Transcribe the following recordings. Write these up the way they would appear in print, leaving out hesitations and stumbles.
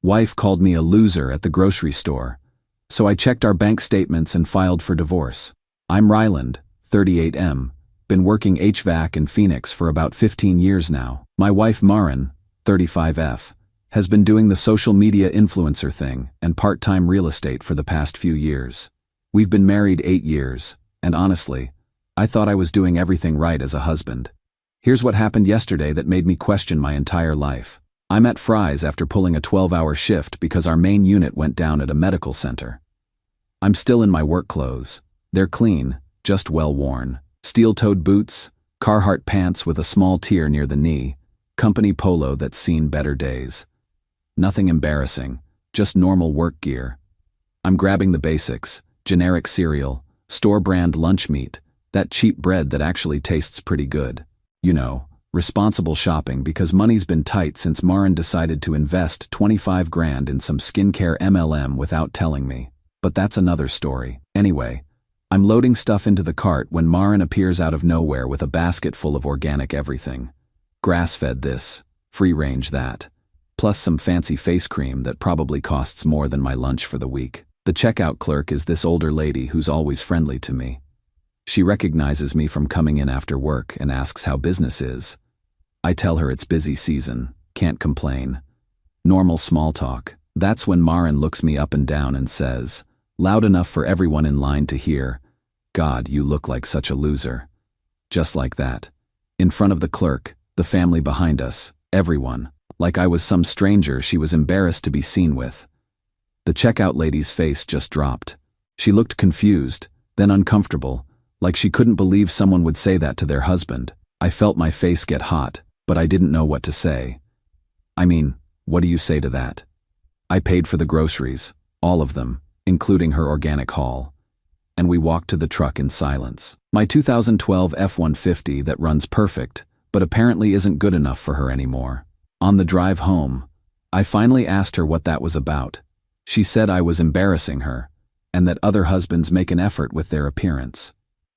Wife called me a loser at the grocery store. So I checked our bank statements and filed for divorce. I'm Ryland, 38M, been working HVAC in Phoenix for about 15 years now. My wife Maren, 35F, has been doing the social media influencer thing and part-time real estate for the past few years. We've been married 8 years, and honestly, I thought I was doing everything right as a husband. Here's what happened yesterday that made me question my entire life. I'm at Fry's after pulling a 12-hour shift because our main unit went down at a medical center. I'm still in my work clothes. They're clean, just well-worn. Steel-toed boots, Carhartt pants with a small tear near the knee, company polo that's seen better days. Nothing embarrassing, just normal work gear. I'm grabbing the basics, generic cereal, store-brand lunch meat, that cheap bread that actually tastes pretty good. You know, responsible shopping because money's been tight since Maren decided to invest 25 grand in some skincare MLM without telling me. But that's another story. Anyway, I'm loading stuff into the cart when Maren appears out of nowhere with a basket full of organic everything. Grass-fed this, free-range that, plus some fancy face cream that probably costs more than my lunch for the week. The checkout clerk is this older lady who's always friendly to me. She recognizes me from coming in after work and asks how business is. I tell her it's busy season, can't complain. Normal small talk. That's when Maren looks me up and down and says, loud enough for everyone in line to hear, "God, you look like such a loser." Just like that. In front of the clerk, the family behind us, everyone, like I was some stranger she was embarrassed to be seen with. The checkout lady's face just dropped. She looked confused, then uncomfortable, like she couldn't believe someone would say that to their husband. I felt my face get hot, but I didn't know what to say. I mean, what do you say to that? I paid for the groceries, all of them, including her organic haul. And we walked to the truck in silence. My 2012 F-150 that runs perfect, but apparently isn't good enough for her anymore. On the drive home, I finally asked her what that was about. She said I was embarrassing her, and that other husbands make an effort with their appearance.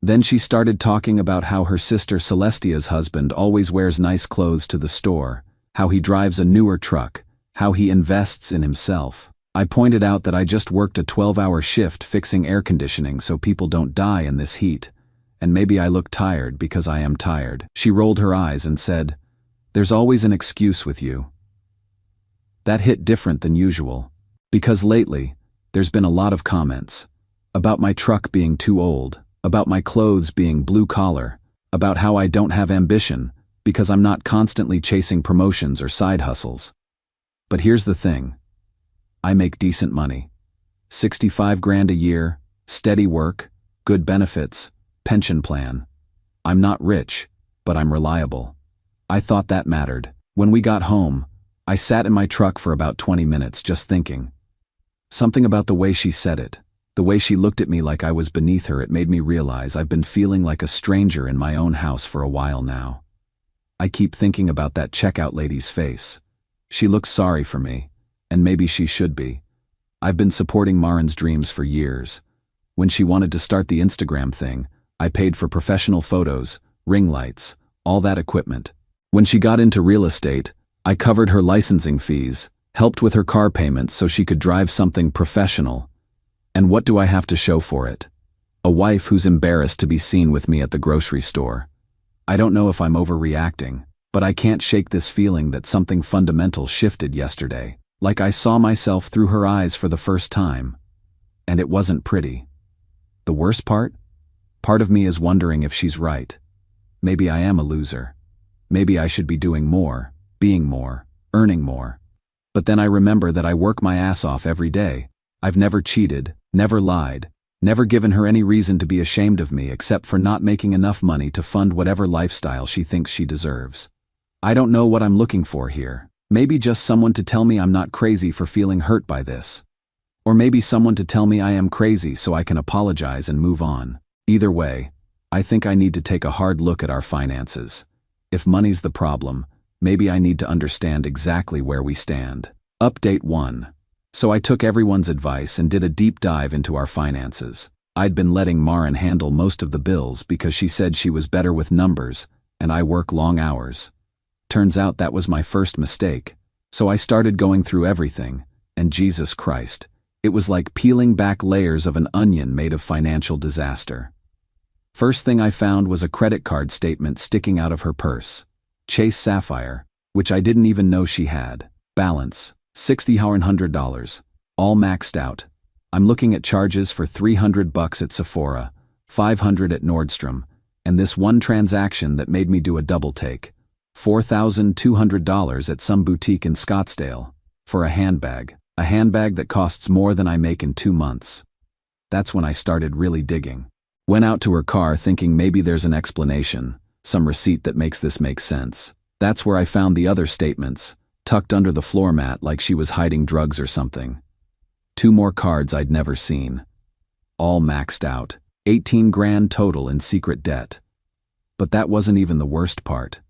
Then she started talking about how her sister Celestia's husband always wears nice clothes to the store, how he drives a newer truck, how he invests in himself. I pointed out that I just worked a 12-hour shift fixing air conditioning so people don't die in this heat, and maybe I look tired because I am tired. She rolled her eyes and said, "There's always an excuse with you." That hit different than usual, because lately, there's been a lot of comments about my truck being too old, about my clothes being blue-collar, about how I don't have ambition because I'm not constantly chasing promotions or side hustles. But here's the thing. I make decent money. 65 grand a year, steady work, good benefits, pension plan. I'm not rich, but I'm reliable. I thought that mattered. When we got home, I sat in my truck for about 20 minutes just thinking. Something about the way she said it, the way she looked at me like I was beneath her, it made me realize I've been feeling like a stranger in my own house for a while now. I keep thinking about that checkout lady's face. She looks sorry for me, and maybe she should be. I've been supporting Maren's dreams for years. When she wanted to start the Instagram thing, I paid for professional photos, ring lights, all that equipment. When she got into real estate, I covered her licensing fees, helped with her car payments so she could drive something professional. And what do I have to show for it? A wife who's embarrassed to be seen with me at the grocery store. I don't know if I'm overreacting, but I can't shake this feeling that something fundamental shifted yesterday, like I saw myself through her eyes for the first time. And it wasn't pretty. The worst part? Part of me is wondering if she's right. Maybe I am a loser. Maybe I should be doing more, being more, earning more. But then I remember that I work my ass off every day. I've never cheated, never lied, never given her any reason to be ashamed of me except for not making enough money to fund whatever lifestyle she thinks she deserves. I don't know what I'm looking for here. Maybe just someone to tell me I'm not crazy for feeling hurt by this. Or maybe someone to tell me I am crazy so I can apologize and move on. Either way, I think I need to take a hard look at our finances. If money's the problem, maybe I need to understand exactly where we stand. Update 1. So I took everyone's advice and did a deep dive into our finances. I'd been letting Maren handle most of the bills because she said she was better with numbers, and I work long hours. Turns out that was my first mistake. So I started going through everything, And Jesus Christ, it was like peeling back layers of an onion made of financial disaster. First thing I found was a credit card statement sticking out of her purse. Chase Sapphire, which I didn't even know she had. Balance, $6,100. All maxed out. I'm looking at charges for $300 at Sephora, $500 at Nordstrom, and this one transaction that made me do a double take. $4,200 at some boutique in Scottsdale. For a handbag that costs more than I make in 2 months. That's when I started really digging. Went out to her car thinking maybe there's an explanation, some receipt that makes this make sense. That's where I found the other statements, tucked under the floor mat like she was hiding drugs or something. 2 more cards I'd never seen. All maxed out, 18 grand total in secret debt. But that wasn't even the worst part.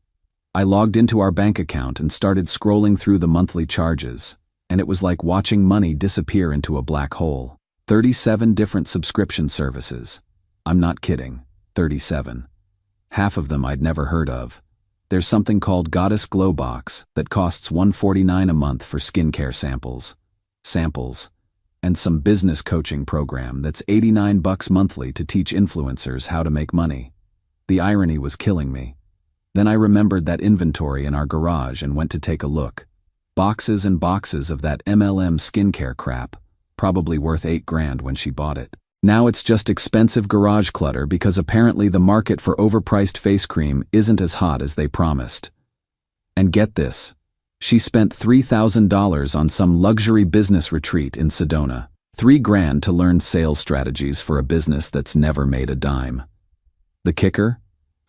I logged into our bank account and started scrolling through the monthly charges, and it was like watching money disappear into a black hole. 37 different subscription services. I'm not kidding, 37. Half of them I'd never heard of. There's something called Goddess Glow Box that costs $149 a month for skincare samples, and some business coaching program that's $89 monthly to teach influencers how to make money. The irony was killing me. Then I remembered that inventory in our garage and went to take a look. Boxes and boxes of that MLM skincare crap, probably worth $8 grand when she bought it. Now it's just expensive garage clutter because apparently the market for overpriced face cream isn't as hot as they promised. And get this, she spent $3,000 on some luxury business retreat in Sedona. $3 grand to learn sales strategies for a business that's never made a dime. The kicker?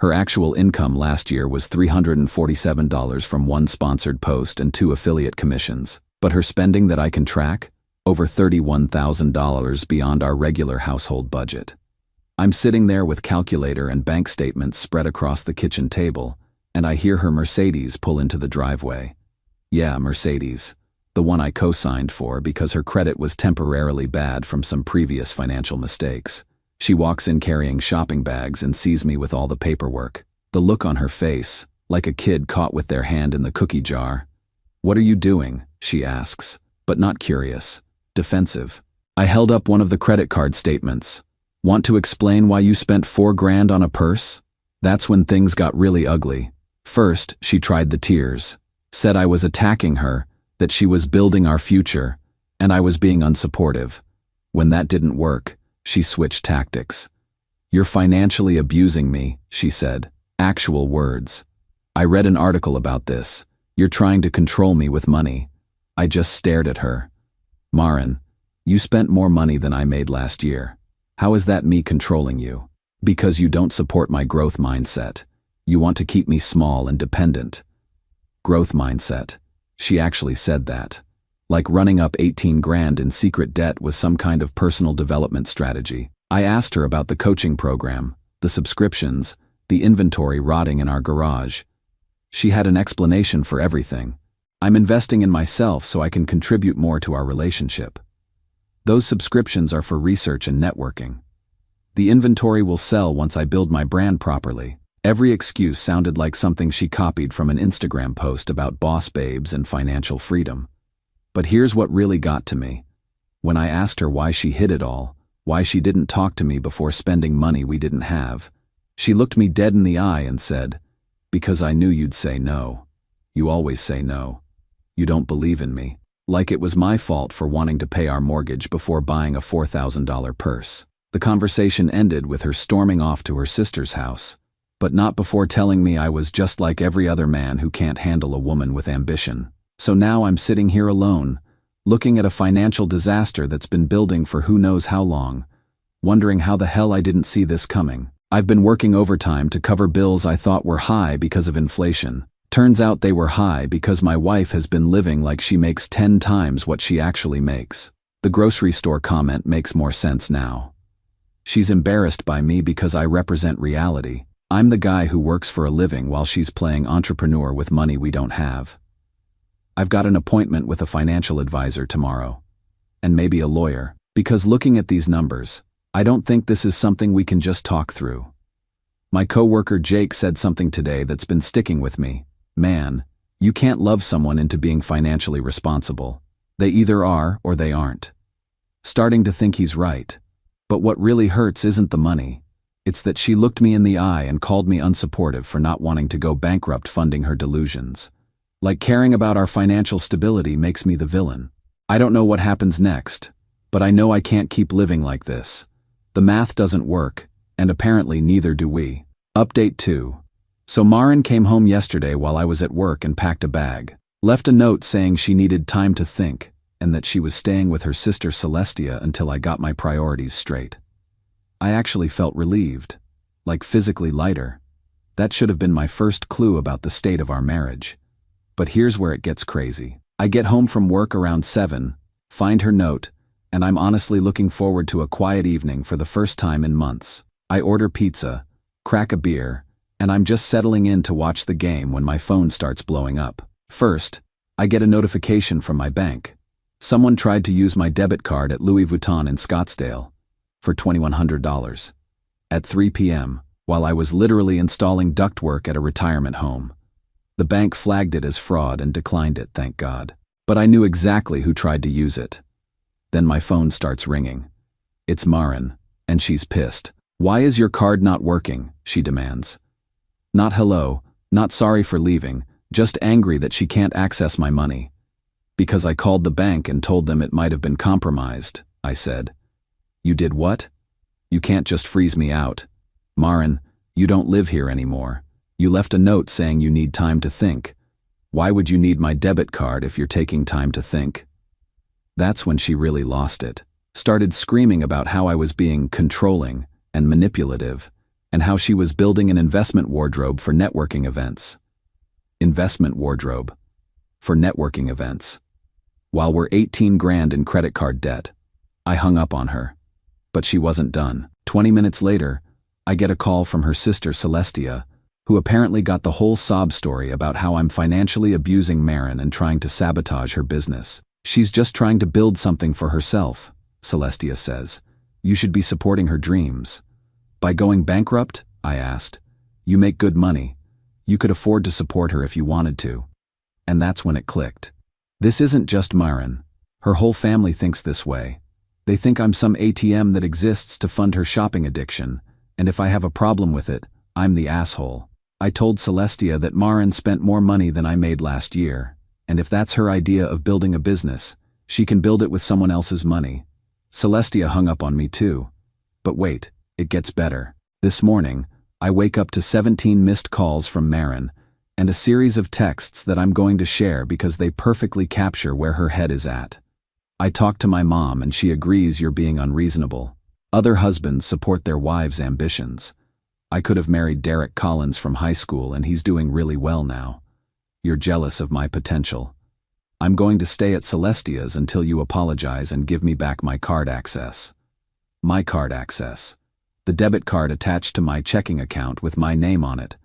Her actual income last year was $347 from 1 sponsored post and 2 affiliate commissions. But her spending that I can track? Over $31,000 beyond our regular household budget. I'm sitting there with calculator and bank statements spread across the kitchen table, and I hear her Mercedes pull into the driveway. Yeah, Mercedes. The one I co-signed for because her credit was temporarily bad from some previous financial mistakes. She walks in carrying shopping bags and sees me with all the paperwork. The look on her face, like a kid caught with their hand in the cookie jar. "What are you doing?" she asks, but not curious. Defensive. I held up one of the credit card statements. "Want to explain why you spent $4 grand on a purse?" That's when things got really ugly. First, she tried the tears. Said I was attacking her, that she was building our future, and I was being unsupportive. When that didn't work, she switched tactics. "You're financially abusing me," she said. Actual words. "I read an article about this. You're trying to control me with money." I just stared at her. "Maren, you spent more money than I made last year. How is that me controlling you? Because you don't support my growth mindset. You want to keep me small and dependent." Growth mindset. She actually said that. Like running up 18 grand in secret debt was some kind of personal development strategy. I asked her about the coaching program, the subscriptions, the inventory rotting in our garage. She had an explanation for everything. "I'm investing in myself so I can contribute more to our relationship. Those subscriptions are for research and networking. The inventory will sell once I build my brand properly." Every excuse sounded like something she copied from an Instagram post about boss babes and financial freedom. But here's what really got to me. When I asked her why she hid it all, why she didn't talk to me before spending money we didn't have, she looked me dead in the eye and said, "Because I knew you'd say no. You always say no. You don't believe in me." Like it was my fault for wanting to pay our mortgage before buying a $4,000 purse. The conversation ended with her storming off to her sister's house, but not before telling me I was just like every other man who can't handle a woman with ambition. So now I'm sitting here alone, looking at a financial disaster that's been building for who knows how long, wondering how the hell I didn't see this coming. I've been working overtime to cover bills I thought were high because of inflation. Turns out they were high because my wife has been living like she makes 10 times what she actually makes. The grocery store comment makes more sense now. She's embarrassed by me because I represent reality. I'm the guy who works for a living while she's playing entrepreneur with money we don't have. I've got an appointment with a financial advisor tomorrow. And maybe a lawyer. Because looking at these numbers, I don't think this is something we can just talk through. My coworker Jake said something today that's been sticking with me. "Man, you can't love someone into being financially responsible. They either are or they aren't. Starting to think he's right. But what really hurts isn't the money. It's that she looked me in the eye and called me unsupportive for not wanting to go bankrupt funding her delusions. Like caring about our financial stability makes me the villain. I don't know what happens next, but I know I can't keep living like this. The math doesn't work, and apparently neither do we. Update 2. So Maren came home yesterday while I was at work and packed a bag. Left a note saying she needed time to think, and that she was staying with her sister Celestia until I got my priorities straight. I actually felt relieved, like physically lighter. That should have been my first clue about the state of our marriage. But here's where it gets crazy. I get home from work around 7, find her note, and I'm honestly looking forward to a quiet evening for the first time in months. I order pizza, crack a beer, and I'm just settling in to watch the game when my phone starts blowing up. First, I get a notification from my bank. Someone tried to use my debit card at Louis Vuitton in Scottsdale for $2,100 at 3 p.m. while I was literally installing ductwork at a retirement home. The bank flagged it as fraud and declined it, thank God. But I knew exactly who tried to use it. Then my phone starts ringing. It's Maren, and she's pissed. "Why is your card not working?" she demands. Not hello, not sorry for leaving, just angry that she can't access my money. Because I called the bank and told them it might have been compromised, I said. You did what? You can't just freeze me out. Maren, you don't live here anymore. You left a note saying you need time to think. Why would you need my debit card if you're taking time to think? That's when she really lost it. Started screaming about how I was being controlling and manipulative, and how she was building an investment wardrobe for networking events. Investment wardrobe for networking events. While we're 18 grand in credit card debt, I hung up on her. But she wasn't done. 20 minutes later, I get a call from her sister Celestia, who apparently got the whole sob story about how I'm financially abusing Maren and trying to sabotage her business. She's just trying to build something for herself, Celestia says. You should be supporting her dreams. By going bankrupt? I asked. You make good money. You could afford to support her if you wanted to. And that's when it clicked. This isn't just Maren. Her whole family thinks this way. They think I'm some ATM that exists to fund her shopping addiction, and if I have a problem with it, I'm the asshole. I told Celestia that Maren spent more money than I made last year, and if that's her idea of building a business, she can build it with someone else's money. Celestia hung up on me too. But wait, it gets better. This morning, I wake up to 17 missed calls from Maren, and a series of texts that I'm going to share because they perfectly capture where her head is at. I talk to my mom and she agrees you're being unreasonable. Other husbands support their wives' ambitions. I could have married Derek Collins from high school and he's doing really well now. You're jealous of my potential. I'm going to stay at Celestia's until you apologize and give me back my card access. My card access. The debit card attached to my checking account with my name on it.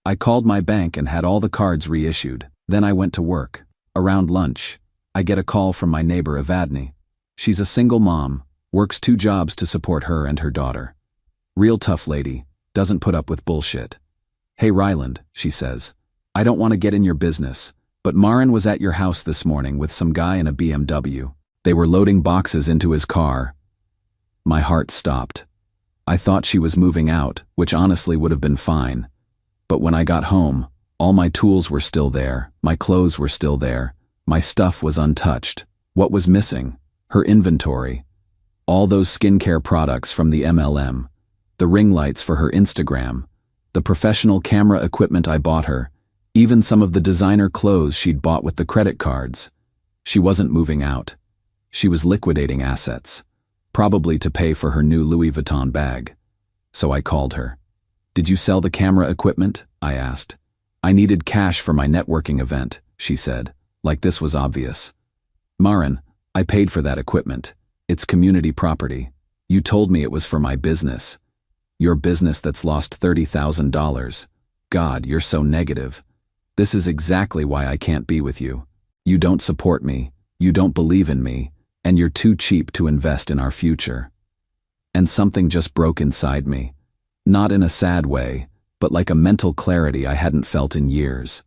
I called my bank and had all the cards reissued. Then I went to work. Around lunch, I get a call from my neighbor Evadne. She's a single mom, works 2 jobs to support her and her daughter. Real tough lady, doesn't put up with bullshit. Hey Ryland, she says. I don't want to get in your business, but Maren was at your house this morning with some guy in a BMW. They were loading boxes into his car. My heart stopped. I thought she was moving out, which honestly would have been fine. But when I got home, all my tools were still there, my clothes were still there, my stuff was untouched. What was missing? Her inventory. All those skincare products from the MLM, the ring lights for her Instagram, the professional camera equipment I bought her, even some of the designer clothes she'd bought with the credit cards. She wasn't moving out. She was liquidating assets, probably to pay for her new Louis Vuitton bag. So I called her. Did you sell the camera equipment? I asked. I needed cash for my networking event, she said, like this was obvious. Maren, I paid for that equipment. It's community property. You told me it was for my business. Your business that's lost $30,000. God, you're so negative. This is exactly why I can't be with you. You don't support me, you don't believe in me, and you're too cheap to invest in our future. And something just broke inside me. Not in a sad way, but like a mental clarity I hadn't felt in years.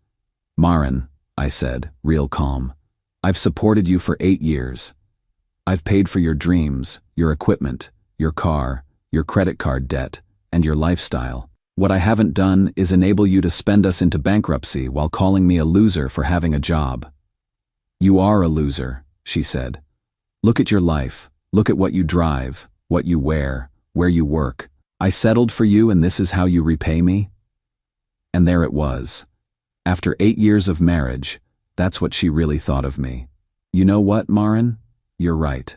Maren, I said, real calm. I've supported you for 8 years. I've paid for your dreams, your equipment, your car, your credit card debt, and your lifestyle. What I haven't done is enable you to spend us into bankruptcy while calling me a loser for having a job. You are a loser, she said. Look at your life. Look at what you drive, what you wear, where you work. I settled for you and this is how you repay me? And there it was. After 8 years of marriage, that's what she really thought of me. You know what, Maren? You're right.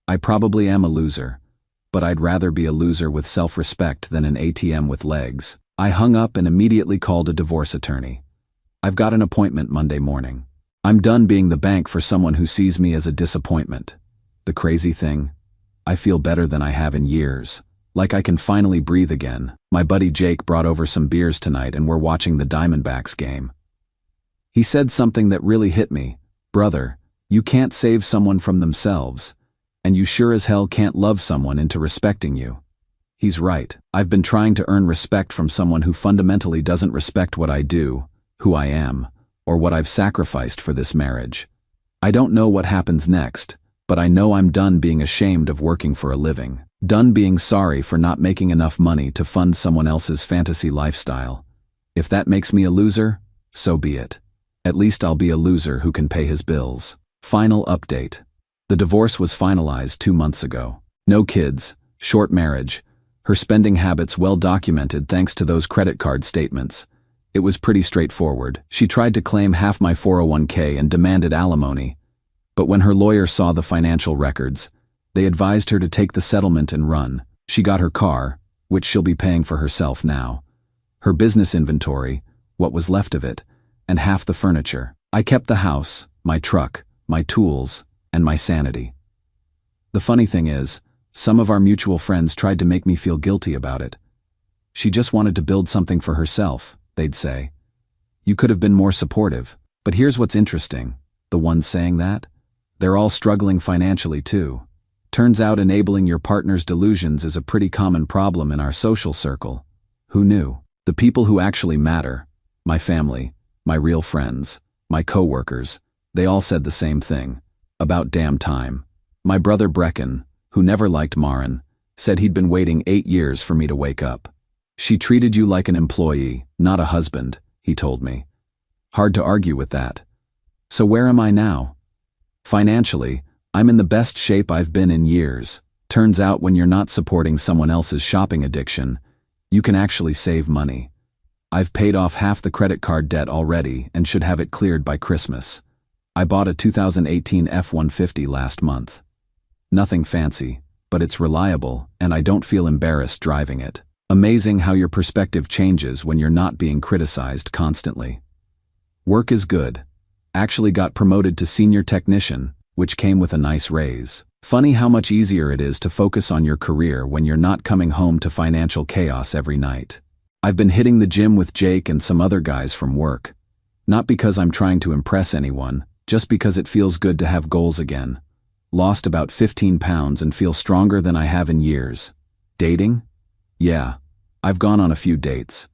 I probably am a loser, but I'd rather be a loser with self-respect than an ATM with legs. I hung up and immediately called a divorce attorney. I've got an appointment Monday morning. I'm done being the bank for someone who sees me as a disappointment. The crazy thing? I feel better than I have in years. Like I can finally breathe again. My buddy Jake brought over some beers tonight and we're watching the Diamondbacks game. He said something that really hit me. Brother, you can't save someone from themselves, and you sure as hell can't love someone into respecting you. He's right. I've been trying to earn respect from someone who fundamentally doesn't respect what I do, who I am, or what I've sacrificed for this marriage. I don't know what happens next, but I know I'm done being ashamed of working for a living. Done being sorry for not making enough money to fund someone else's fantasy lifestyle. If that makes me a loser, so be it. At least I'll be a loser who can pay his bills. Final update. The divorce was finalized 2 months ago. No kids, short marriage, her spending habits well documented thanks to those credit card statements. It was pretty straightforward. She tried to claim half my 401k and demanded alimony. But when her lawyer saw the financial records, they advised her to take the settlement and run. She got her car, which she'll be paying for herself now, her business inventory, what was left of it, and half the furniture. I kept the house, my truck, my tools, and my sanity. The funny thing is, some of our mutual friends tried to make me feel guilty about it. She just wanted to build something for herself, they'd say. You could have been more supportive. But here's what's interesting. The ones saying that? They're all struggling financially too. Turns out enabling your partner's delusions is a pretty common problem in our social circle. Who knew? The people who actually matter, my family, my real friends, my coworkers, they all said the same thing. About damn time. My brother Brecken, who never liked Maren, said he'd been waiting 8 years for me to wake up. She treated you like an employee, not a husband, he told me. Hard to argue with that. So where am I now? Financially, I'm in the best shape I've been in years. Turns out when you're not supporting someone else's shopping addiction, you can actually save money. I've paid off half the credit card debt already and should have it cleared by Christmas. I bought a 2018 F-150 last month. Nothing fancy, but it's reliable and I don't feel embarrassed driving it. Amazing how your perspective changes when you're not being criticized constantly. Work is good. Actually got promoted to senior technician, which came with a nice raise. Funny how much easier it is to focus on your career when you're not coming home to financial chaos every night. I've been hitting the gym with Jake and some other guys from work. Not because I'm trying to impress anyone, just because it feels good to have goals again. Lost about 15 pounds and feel stronger than I have in years. Dating? Yeah, I've gone on a few dates.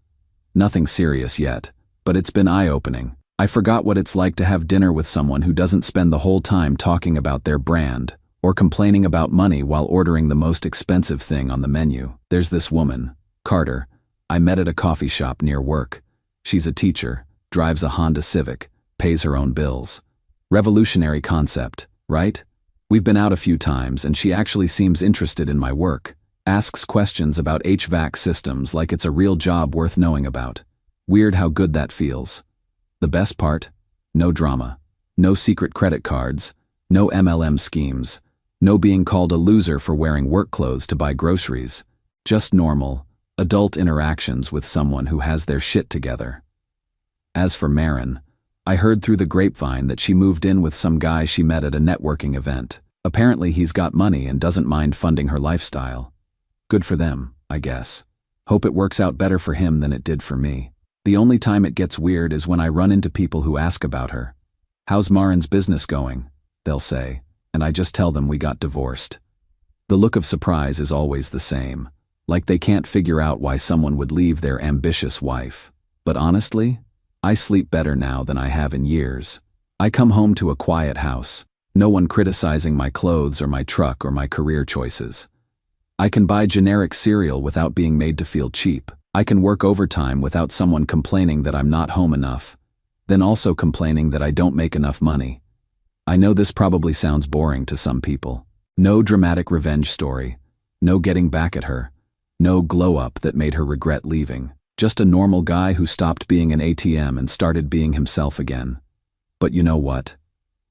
Nothing serious yet, but it's been eye-opening. I forgot what it's like to have dinner with someone who doesn't spend the whole time talking about their brand or complaining about money while ordering the most expensive thing on the menu. There's this woman, Carter, I met at a coffee shop near work. She's a teacher, drives a Honda Civic, pays her own bills. Revolutionary concept, right? We've been out a few times and she actually seems interested in my work. Asks questions about HVAC systems like it's a real job worth knowing about. Weird how good that feels. The best part? No drama. No secret credit cards. No MLM schemes. No being called a loser for wearing work clothes to buy groceries. Just normal, adult interactions with someone who has their shit together. As for Maren, I heard through the grapevine that she moved in with some guy she met at a networking event. Apparently he's got money and doesn't mind funding her lifestyle. Good for them, I guess. Hope it works out better for him than it did for me. The only time it gets weird is when I run into people who ask about her. How's Maren's business going? They'll say, and I just tell them we got divorced. The look of surprise is always the same, like they can't figure out why someone would leave their ambitious wife. But honestly, I sleep better now than I have in years. I come home to a quiet house. No one criticizing my clothes or my truck or my career choices. I can buy generic cereal without being made to feel cheap. I can work overtime without someone complaining that I'm not home enough, then also complaining that I don't make enough money. I know this probably sounds boring to some people. No dramatic revenge story. No getting back at her. No glow-up that made her regret leaving. Just a normal guy who stopped being an ATM and started being himself again. But you know what?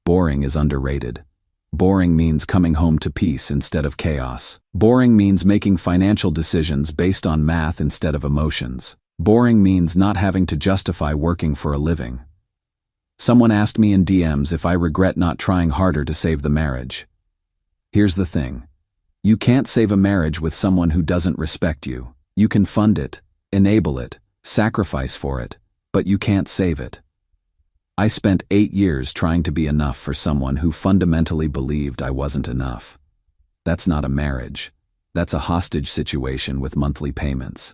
Boring is underrated. Boring means coming home to peace instead of chaos. Boring means making financial decisions based on math instead of emotions. Boring means not having to justify working for a living. Someone asked me in DMs if I regret not trying harder to save the marriage. Here's the thing. You can't save a marriage with someone who doesn't respect you. You can fund it, enable it, sacrifice for it, but you can't save it. I spent 8 years trying to be enough for someone who fundamentally believed I wasn't enough. That's not a marriage. That's a hostage situation with monthly payments.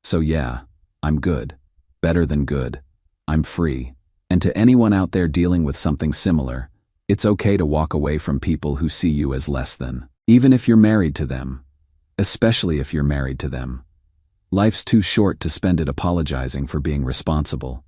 So yeah, I'm good. Better than good. I'm free. And to anyone out there dealing with something similar, it's okay to walk away from people who see you as less than. Even if you're married to them. Especially if you're married to them. Life's too short to spend it apologizing for being responsible.